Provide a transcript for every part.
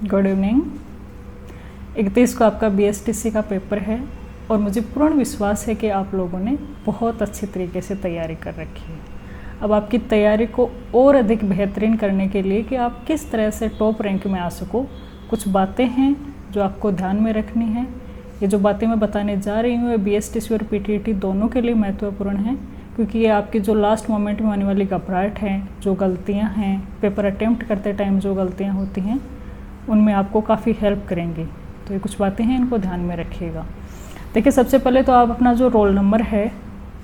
Good evening. 31 को आपका BSTC का पेपर है और मुझे पूर्ण विश्वास है कि आप लोगों ने बहुत अच्छी तरीके से तैयारी कर रखी है। अब आपकी तैयारी को और अधिक बेहतरीन करने के लिए कि आप किस तरह से टॉप रैंक में आ सको, कुछ बातें हैं जो आपको ध्यान में रखनी है। ये जो बातें मैं बताने जा रही हूँ ये BSTC और PTET दोनों के लिए महत्वपूर्ण हैं, क्योंकि ये आपकी जो लास्ट मोमेंट में आने वाली घबराहट है, जो गलतियाँ हैं, पेपर अटेम्प्ट करते टाइम जो गलतियाँ होती हैं, उनमें आपको काफ़ी हेल्प करेंगी। तो ये कुछ बातें हैं, इनको ध्यान में रखिएगा। देखिए, सबसे पहले तो आप अपना जो रोल नंबर है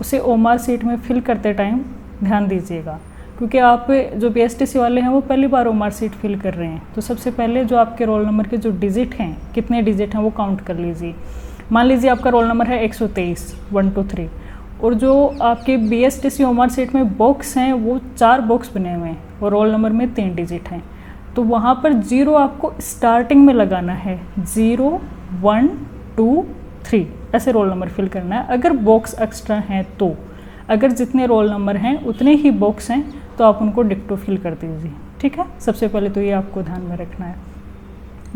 उसे OMR सीट में फिल करते टाइम ध्यान दीजिएगा, क्योंकि आप जो BSTC वाले हैं वो पहली बार OMR सीट फिल कर रहे हैं। तो सबसे पहले जो आपके रोल नंबर के जो डिजिट हैं, कितने डिजिट हैं वो काउंट कर लीजिए। मान लीजिए आपका रोल नंबर है 123 1 2 3 और जो आपके BSTC OMR सीट में बॉक्स हैं वो 4 बॉक्स बने हुए हैं और रोल नंबर में 3 डिजिट हैं। तो वहाँ पर 0 आपको स्टार्टिंग में लगाना है, 0 1 2 3 ऐसे रोल नंबर फिल करना है। अगर बॉक्स एक्स्ट्रा हैं तो, अगर जितने रोल नंबर हैं उतने ही बॉक्स हैं तो आप उनको डिक्टो फिल कर दीजिए। ठीक है, सबसे पहले तो ये आपको ध्यान में रखना है।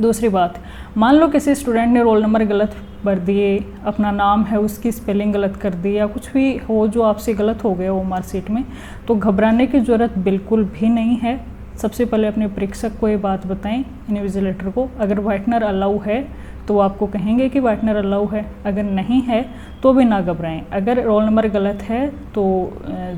दूसरी बात, मान लो किसी स्टूडेंट ने रोल नंबर गलत भर दिए, अपना नाम है उसकी स्पेलिंग गलत कर दी या कुछ भी हो जो आपसे गलत हो गया OMR सीट में, तो घबराने की ज़रूरत बिल्कुल भी नहीं है। सबसे पहले अपने परीक्षक को ये बात बताएं, इन्विजिलेटर को। अगर व्हाइटनर अलाउ है तो वो आपको कहेंगे कि व्हाइटनर अलाउ है, अगर नहीं है तो भी ना घबराएं। अगर रोल नंबर गलत है तो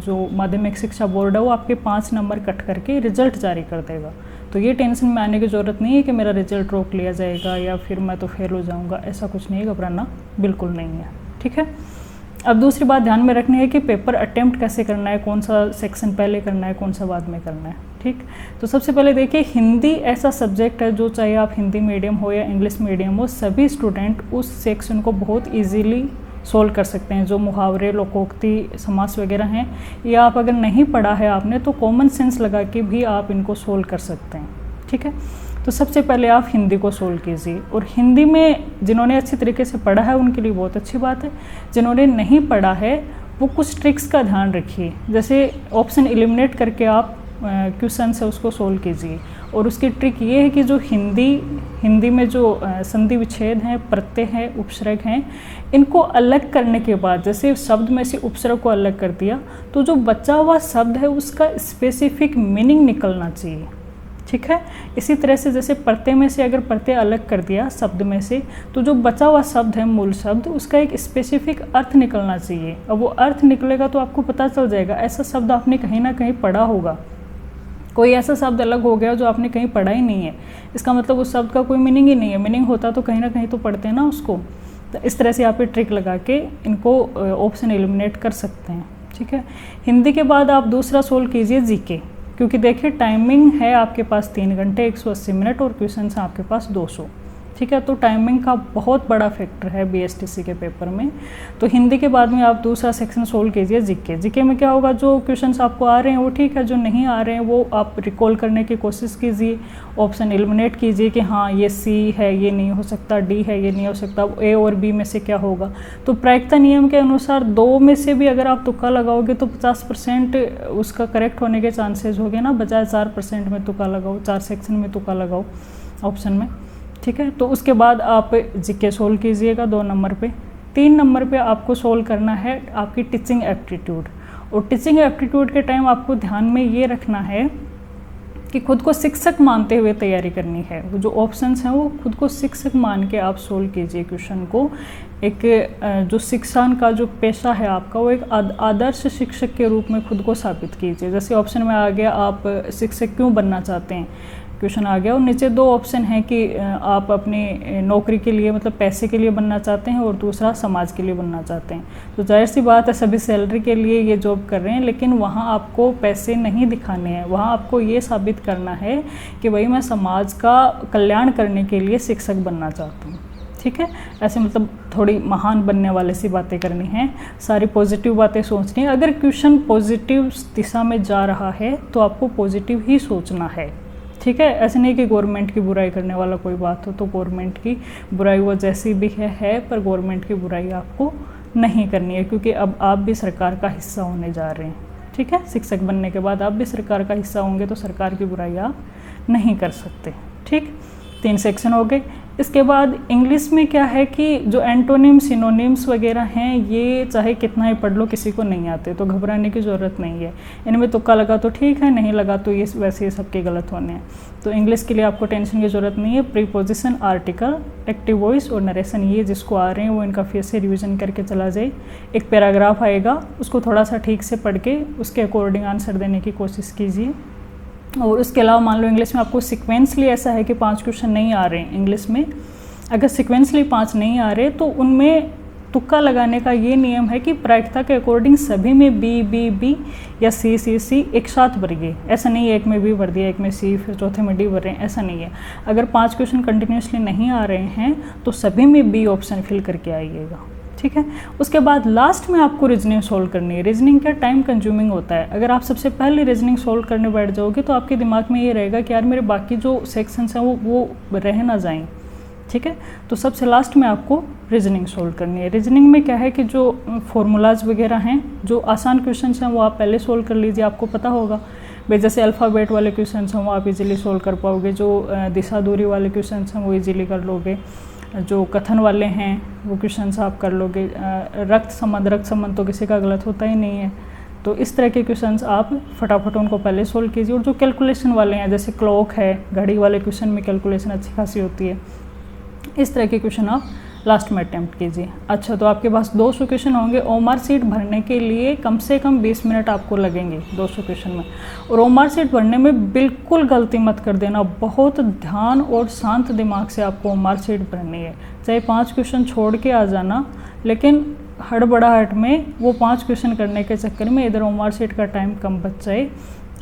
जो माध्यमिक शिक्षा बोर्ड है वो आपके 5 नंबर कट करके रिजल्ट जारी कर देगा। तो ये टेंशन में आने की ज़रूरत नहीं है कि मेरा रिजल्ट रोक लिया जाएगा या फिर मैं तो फेल हो जाऊँगा, ऐसा कुछ नहीं है, घबराना बिल्कुल नहीं है। ठीक है, अब दूसरी बात ध्यान में रखनी है कि पेपर अटेम्प्ट कैसे करना है, कौन सा सेक्शन पहले करना है, कौन सा बाद में करना है। ठीक, तो सबसे पहले देखिए, हिंदी ऐसा सब्जेक्ट है जो चाहे आप हिंदी मीडियम हो या इंग्लिश मीडियम हो, सभी स्टूडेंट उस सेक्शन को बहुत ईजीली सोल्व कर सकते हैं। जो मुहावरे, लोकोक्ति, समास वगैरह हैं, ये आप अगर नहीं पढ़ा है आपने तो कॉमन सेंस लगा के भी आप इनको सोल्व कर सकते हैं। ठीक है, तो सबसे पहले आप हिंदी को सोल्व कीजिए। और हिंदी में जिन्होंने अच्छी तरीके से पढ़ा है उनके लिए बहुत अच्छी बात है, जिन्होंने नहीं पढ़ा है वो कुछ ट्रिक्स का ध्यान रखिए। जैसे ऑप्शन एलिमिनेट करके आप क्वेश्चन है उसको सोल्व कीजिए। और उसकी ट्रिक ये है कि जो हिंदी में जो संधि विच्छेद हैं, प्रत्यय हैं, उपसर्ग हैं, इनको अलग करने के बाद, जैसे शब्द में से उपसर्ग को अलग कर दिया तो जो बचा हुआ शब्द है उसका स्पेसिफिक मीनिंग निकलना चाहिए। ठीक है, इसी तरह से जैसे प्रत्यय में से अगर प्रत्यय अलग कर दिया शब्द में से, तो जो बचा हुआ शब्द है, मूल शब्द, उसका एक स्पेसिफिक अर्थ निकलना चाहिए। अब वो अर्थ निकलेगा तो आपको पता चल जाएगा, ऐसा शब्द आपने कहीं ना कहीं पढ़ा होगा। कोई ऐसा शब्द अलग हो गया जो आपने कहीं पढ़ा ही नहीं है, इसका मतलब उस शब्द का कोई मीनिंग ही नहीं है। मीनिंग होता तो कहीं ना कहीं तो पढ़ते हैं ना उसको। तो इस तरह से आप ये ट्रिक लगा के इनको ऑप्शन एलिमिनेट कर सकते हैं। ठीक है, हिंदी के बाद आप दूसरा सोल्व कीजिए GK, क्योंकि देखिए टाइमिंग है आपके पास 3 घंटे 180 मिनट और क्वेश्चन हैं आपके पास 200। ठीक है, तो टाइमिंग का बहुत बड़ा फैक्टर है BSTC के पेपर में। तो हिंदी के बाद में आप दूसरा सेक्शन सोल्व कीजिए GK में क्या होगा, जो क्वेश्चंस आपको आ रहे हैं वो ठीक है, जो नहीं आ रहे हैं वो आप रिकॉल करने की कोशिश कीजिए, ऑप्शन एलिमिनेट कीजिए कि हाँ ये C है, ये नहीं हो सकता, D है, ये नहीं हो सकता, A और B में से क्या होगा। तो प्रायिकता नियम के अनुसार 2 में से भी अगर आप तुक्का लगाओगे तो 50% उसका करेक्ट होने के चांसेस हो गए ना, बजाय 4% में तुक्का लगाओ, 4 सेक्शन में तुक्का लगाओ ऑप्शन में। ठीक है, तो उसके बाद आप GK सोल्व कीजिएगा 2 नंबर पे। 3 नंबर पे आपको सोल्व करना है आपकी टीचिंग एप्टीट्यूड। और टीचिंग एप्टीट्यूड के टाइम आपको ध्यान में ये रखना है कि खुद को शिक्षक मानते हुए तैयारी करनी है। वो जो ऑप्शंस हैं वो खुद को शिक्षक मान के आप सोल्व कीजिए क्वेश्चन को। एक जो शिक्षण का जो पेशा है आपका, वो एक आदर्श शिक्षक के रूप में खुद को साबित कीजिए। जैसे ऑप्शन में आ गया आप शिक्षक क्यों बनना चाहते हैं, क्वेश्चन आ गया, और नीचे 2 ऑप्शन हैं कि आप अपनी नौकरी के लिए, मतलब पैसे के लिए बनना चाहते हैं, और दूसरा समाज के लिए बनना चाहते हैं। तो जाहिर सी बात है सभी सैलरी के लिए ये जॉब कर रहे हैं, लेकिन वहाँ आपको पैसे नहीं दिखाने हैं, वहाँ आपको ये साबित करना है कि भाई मैं समाज का कल्याण करने के लिए शिक्षक बनना चाहता हूँ। ठीक है, ऐसे मतलब थोड़ी महान बनने वाले सी बातें करनी हैं, सारी पॉजिटिव बातें सोचनी है। अगर क्वेश्चन पॉजिटिव दिशा में जा रहा है तो आपको पॉजिटिव ही सोचना है। ठीक है, ऐसे नहीं कि गवर्नमेंट की बुराई करने वाला कोई बात हो तो गवर्नमेंट की बुराई वो जैसी भी है, पर गवर्नमेंट की बुराई आपको नहीं करनी है, क्योंकि अब आप भी सरकार का हिस्सा होने जा रहे हैं। ठीक है, शिक्षक बनने के बाद आप भी सरकार का हिस्सा होंगे तो सरकार की बुराई आप नहीं कर सकते। ठीक, 3 सेक्शन हो गए। इसके बाद इंग्लिश में क्या है कि जो एंटोनिम सिनोनिम्स वगैरह हैं ये चाहे कितना ही पढ़ लो किसी को नहीं आते, तो घबराने की ज़रूरत नहीं है। इनमें तुक्का लगा तो ठीक है, नहीं लगा तो ये वैसे ही सबके गलत होने हैं। तो इंग्लिश के लिए आपको टेंशन की ज़रूरत नहीं है। प्रीपोजिशन, आर्टिकल, एक्टिव वॉइस और नरेशन, ये जिसको आ रहे हैं वो इनका फिर से रिविज़न करके चला जाए। एक पैराग्राफ आएगा, उसको थोड़ा सा ठीक से पढ़ के उसके अकॉर्डिंग आंसर देने की कोशिश कीजिए। और उसके अलावा मान लो इंग्लिश में आपको सिक्वेंसली ऐसा है कि 5 क्वेश्चन नहीं आ रहे हैं इंग्लिश में, अगर सिक्वेंसली 5 नहीं आ रहे तो उनमें तुक्का लगाने का ये नियम है कि प्रायिकता के अकॉर्डिंग सभी में बी बी बी या सी सी सी एक साथ भरिए। ऐसा नहीं है एक में बी भर दिया, एक में सी, फिर चौथे में डी भर रहे हैं, ऐसा नहीं है। अगर 5 क्वेश्चन कंटिन्यूसली नहीं आ रहे हैं तो सभी में बी ऑप्शन फिल करके आइएगा, ठीक है। उसके बाद लास्ट में आपको रीजनिंग सोल्व करनी है। रीजनिंग क्या टाइम कंज्यूमिंग होता है। अगर आप सबसे पहले रीजनिंग सोल्व करने बैठ जाओगे तो आपके दिमाग में ये रहेगा कि यार मेरे बाकी जो सेक्शंस हैं वो रह ना जाएं, ठीक है। तो सबसे लास्ट में आपको रीजनिंग सोल्व करनी है। रीजनिंग में क्या है कि जो फॉर्मूलाज वगैरह हैं, जो आसान क्वेश्चन हैं वो आप पहले सोल्व कर लीजिए, आपको पता होगा भाई। जैसे अल्फ़ाबेट वाले क्वेश्चन हैं वो आप इजीली सोल्व कर पाओगे, जो दिशा दूरी वाले क्वेश्चन हैं वो इजीली कर लोगे, जो कथन वाले हैं वो क्वेश्चंस आप कर लोगे। रक्त संबंध तो किसी का गलत होता ही नहीं है, तो इस तरह के क्वेश्चंस आप फटाफट उनको पहले सोल्व कीजिए। और जो कैलकुलेशन वाले हैं, जैसे क्लॉक है, घड़ी वाले क्वेश्चन में कैलकुलेशन अच्छी खासी होती है, इस तरह के क्वेश्चन आप लास्ट में अटैम्प्ट कीजिए। अच्छा, तो आपके पास 200 क्वेश्चन होंगे। ओएमआर शीट भरने के लिए कम से कम 20 मिनट आपको लगेंगे 200 क्वेश्चन में। और ओएमआर शीट भरने में बिल्कुल गलती मत कर देना, बहुत ध्यान और शांत दिमाग से आपको ओएमआर शीट भरनी है। चाहे 5 क्वेश्चन छोड़ के आ जाना, लेकिन हड़बड़ाहट में वो 5 क्वेश्चन करने के चक्कर में इधर ओएमआर शीट का टाइम कम बच जाए,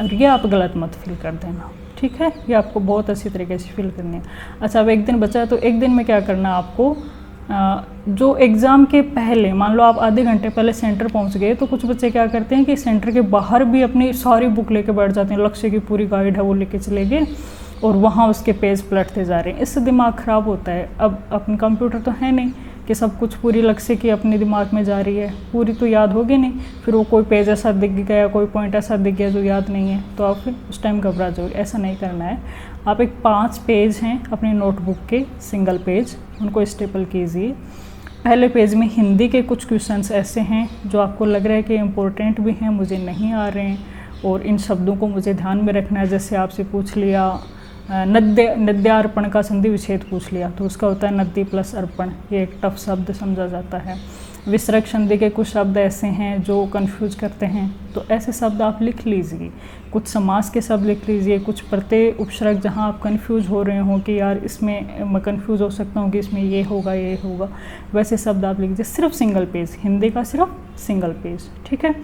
और ये आप गलत मत फिल कर देना, ठीक है। ये आपको बहुत अच्छी तरीके से फिल करनी है। अच्छा, अब एक दिन बचा है, तो एक दिन में क्या करना है आपको, जो एग्ज़ाम के पहले मान लो आप आधे घंटे पहले सेंटर पहुंच गए, तो कुछ बच्चे क्या करते हैं कि सेंटर के बाहर भी अपनी सारी बुक लेके बैठ जाते हैं, लक्ष्य की पूरी गाइड है वो लेके चले गए और वहाँ उसके पेज पलटते जा रहे हैं। इससे दिमाग ख़राब होता है। अब अपने कंप्यूटर तो है नहीं कि सब कुछ पूरी लक्ष्य की अपने दिमाग में जा रही है, पूरी तो याद होगी नहीं, फिर वो कोई पेज ऐसा दिख गया, कोई पॉइंट ऐसा दिख गया जो याद नहीं है, तो आप फिर उस टाइम घबरा जाओगे। ऐसा नहीं करना है। आप एक 5 पेज हैं अपनी नोटबुक के, सिंगल पेज, उनको स्टेपल कीजिए। पहले पेज में हिंदी के कुछ क्वेश्चंस ऐसे हैं जो आपको लग रहा है कि इम्पोर्टेंट भी हैं, मुझे नहीं आ रहे हैं और इन शब्दों को मुझे ध्यान में रखना है। जैसे आपसे पूछ लिया नद्यार्पण का संधि विच्छेद पूछ लिया, तो उसका होता है नदी प्लस अर्पण, ये एक टफ शब्द समझा जाता है। विसर्ग संधि के कुछ शब्द ऐसे हैं जो कंफ्यूज करते हैं, तो ऐसे शब्द आप लिख लीजिए। कुछ समास के शब्द लिख लीजिए, कुछ प्रत्यय उपसर्ग जहाँ आप कंफ्यूज हो रहे हो कि यार इसमें मैं कंफ्यूज हो सकता हूँ कि इसमें ये होगा, वैसे शब्द आप लिख दीजिए। सिर्फ सिंगल पेज, हिंदी का सिर्फ सिंगल पेज, ठीक है।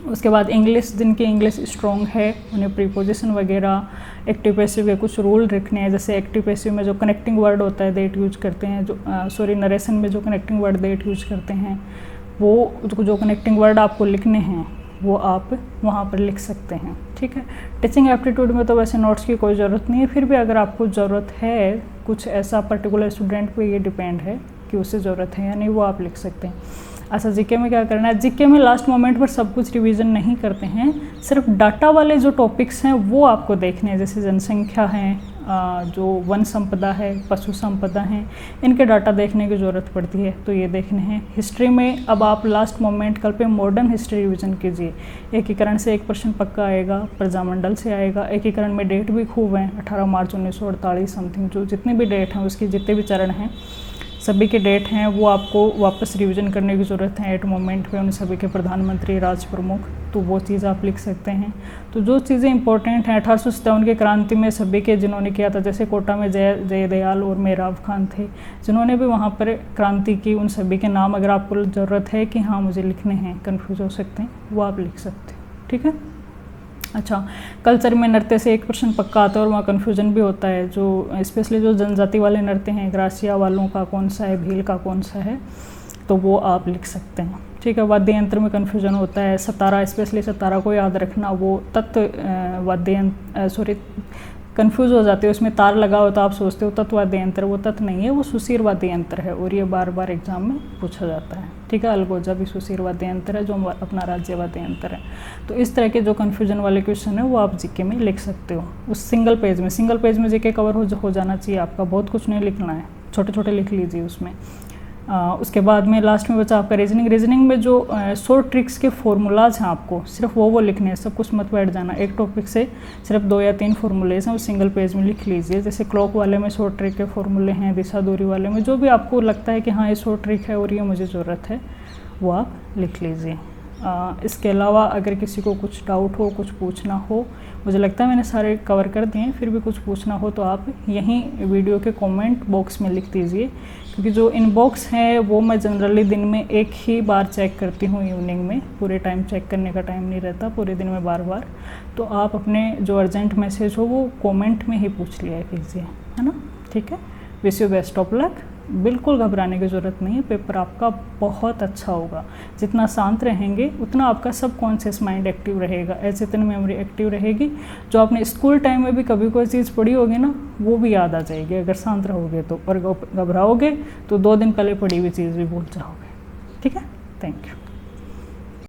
उसके बाद इंग्लिश, जिनकी इंग्लिश स्ट्रॉन्ग है उन्हें प्रीपोजिशन वगैरह, एक्टिव पैसिव के कुछ रूल रखने हैं। जैसे एक्टिव पैसिव में जो कनेक्टिंग वर्ड होता है देट यूज करते हैं, जो नरेशन में जो कनेक्टिंग वर्ड देट यूज करते हैं, वो जो कनेक्टिंग वर्ड आपको लिखने हैं वो आप वहाँ पर लिख सकते हैं, ठीक है। टीचिंग एप्टीट्यूड में तो वैसे नोट्स की कोई ज़रूरत नहीं है, फिर भी अगर आपको ज़रूरत है, कुछ ऐसा पर्टिकुलर स्टूडेंट पे ये डिपेंड है कि उसे ज़रूरत है या नहीं, वो आप लिख सकते हैं। अच्छा, जीके में क्या करना है, जीके में लास्ट मोमेंट पर सब कुछ रिवीजन नहीं करते हैं, सिर्फ डाटा वाले जो टॉपिक्स हैं वो आपको देखने हैं। जैसे जनसंख्या है, जो वन संपदा है, पशु संपदा हैं, इनके डाटा देखने की ज़रूरत पड़ती है, तो ये देखने हैं। हिस्ट्री में अब आप लास्ट मोमेंट कल पे मॉडर्न हिस्ट्री रिवीजन कीजिए। एकीकरण से एक प्रश्न पक्का आएगा, प्रजामंडल से आएगा। एकीकरण में डेट भी खूब हैं, 18 मार्च 1948 समथिंग, जो जितनी भी डेट हैं उसकी जितने भी चरण हैं सभी के डेट हैं वो आपको वापस रिवीजन करने की ज़रूरत है एट मोमेंट पे, उन सभी के प्रधानमंत्री, राज प्रमुख, तो वो चीज़ आप लिख सकते हैं। तो जो चीज़ें इंपॉर्टेंट हैं 1857 के क्रांति में सभी के जिन्होंने किया था, जैसे कोटा में जयदयाल और मेहराब खान थे जिन्होंने भी वहाँ पर क्रांति की, उन सभी के नाम अगर आपको ज़रूरत है कि हाँ मुझे लिखने हैं, कन्फ्यूज हो सकते हैं, वो आप लिख सकते हैं, ठीक है। अच्छा, कल्चर में नृत्य से एक प्रश्न पक्का आता है और वहाँ कन्फ्यूजन भी होता है, जो स्पेशली जो जनजाति वाले नृत्य हैं, ग्रासिया वालों का कौन सा है, भील का कौन सा है, तो वो आप लिख सकते हैं, ठीक है। वाद्य यंत्र में कन्फ्यूजन होता है, सतारा, स्पेशली सतारा को याद रखना, वो कंफ्यूज हो जाते हो, इसमें तार लगा हो तो आप सोचते हो तत्वादी यंत्र, वो तत्व नहीं है, वो सुशीरवादी यंत्र है और ये बार बार एग्जाम में पूछा जाता है। ठीक है, अलगोजा भी सुशीरवादी यंत्र है जो अपना राज्यवादी यंत्र है। तो इस तरह के जो कन्फ्यूजन वाले क्वेश्चन है वो आप जीके में लिख सकते हो उस सिंगल पेज में जीके कवर हो जाना चाहिए आपका, बहुत कुछ नहीं लिखना है, छोटे छोटे लिख लीजिए उसमें। उसके बाद में लास्ट में बचा आपका रीजनिंग में जो शॉर्ट ट्रिक्स के फॉर्मूलाज हैं आपको सिर्फ वो लिखने हैं, सब कुछ मत बैठ जाना। एक टॉपिक से सिर्फ 2 या 3 फॉर्मूलेज हैं, वो सिंगल पेज में लिख लीजिए। जैसे क्लॉक वाले में शॉर्ट ट्रिक के फॉर्मूले हैं, दिशा दूरी वाले में जो भी आपको लगता है कि हाँ ये शॉर्ट ट्रिक है और ये मुझे ज़रूरत है, वो आप लिख लीजिए। इसके अलावा अगर किसी को कुछ डाउट हो, कुछ पूछना हो, मुझे लगता है मैंने सारे कवर कर दिए हैं, फिर भी कुछ पूछना हो तो आप यहीं वीडियो के कमेंट बॉक्स में लिख दीजिए, क्योंकि जो इनबॉक्स है वो मैं जनरली दिन में एक ही बार चेक करती हूँ इवनिंग में, पूरे टाइम चेक करने का टाइम नहीं रहता पूरे दिन में बार बार। तो आप अपने जो अर्जेंट मैसेज हो वो कमेंट में ही पूछ लिया कीजिए, है ना। ठीक है, wish you best of luck. बिल्कुल घबराने की ज़रूरत नहीं है, पेपर आपका बहुत अच्छा होगा। जितना शांत रहेंगे उतना आपका सबकॉन्शियस माइंड एक्टिव रहेगा, अचेतन मेमोरी एक्टिव रहेगी। जो आपने स्कूल टाइम में भी कभी कोई चीज़ पढ़ी होगी ना, वो भी याद आ जाएगी अगर शांत रहोगे तो। और घबराओगे तो 2 दिन पहले पढ़ी हुई चीज़ भी भूल जाओगे। ठीक है, थैंक यू।